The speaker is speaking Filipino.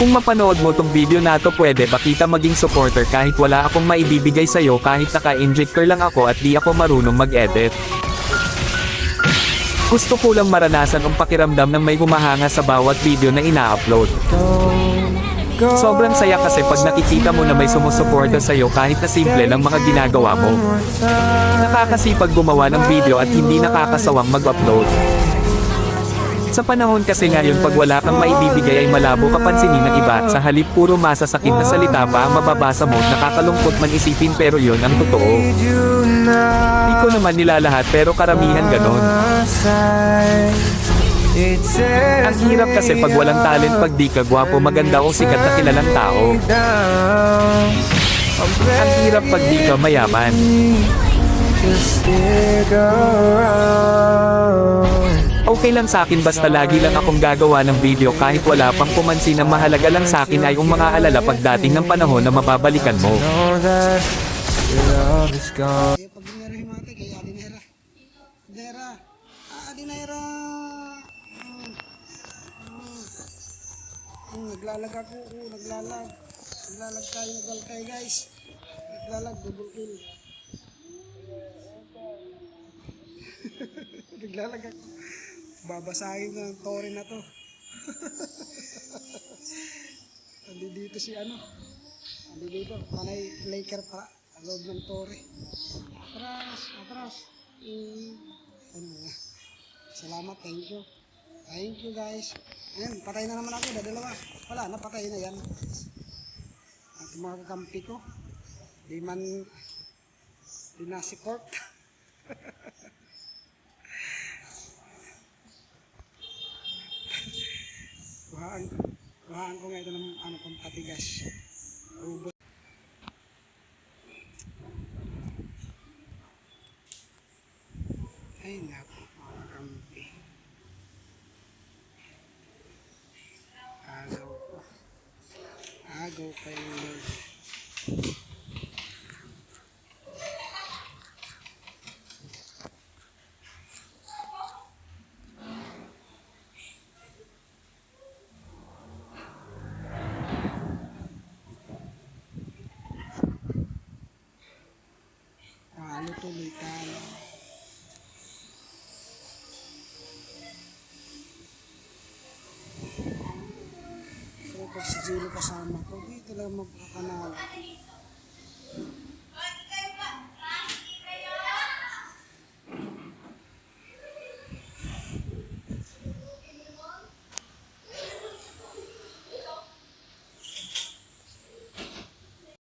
Kung mapanood mo tong video na to, pwede ba kita maging supporter kahit wala akong maibibigay sa'yo, kahit naka-injector lang ako at di ako marunong mag-edit. Gusto ko lang maranasan ang pakiramdam ng may humahanga sa bawat video na ina-upload. Sobrang saya kasi pag nakikita mo na may sumusuporta sa'yo kahit na simple lang mga ginagawa mo. Nakakasipag gumawa ng video at hindi nakakasawang mag-upload. Sa panahon kasi ngayon, pag wala kang maibibigay ay malabo ka pansinin ng iba, sa halip puro masasakit na salita pa ang mababasa mo, nakakalungkot man isipin pero yon ang totoo. Di ko naman nilalahat pero karamihan ganon. Ang hirap kasi pag walang talent, pag di ka gwapo, maganda o sikat na kilalang tao. Ang hirap pag di ka mayaman. Okay lang sa akin basta lagi lang akong gagawa ng video kahit wala pang pumansin. Ang mahalaga lang sa akin ay yung mga alala pagdating ng panahon na mababalikan mo. Pag dinero himate kay Adinera. Adinera. Adinera. Naglalag ako. Naglalag. Naglalag tayo guys. Naglalag, double kill. Naglalag ako. Babasahin ng tore na to. Dito si ano. Dito. Panay Laker pa. Loob ng tore. Atras. Salamat, thank you. Thank you guys. Ayan, patay na naman ako. Dalawa. Wala, napatay na yan. At mga kakampi ko. Di man dinasiport. Kuhaan ko nga ito ng ano pang patigas. Ubos. Ay naku, mga kampi. Agaw kayo Lord. Ano tuloy tayo. Pero pag si Jilo kasama ko, dito lang magkakanal.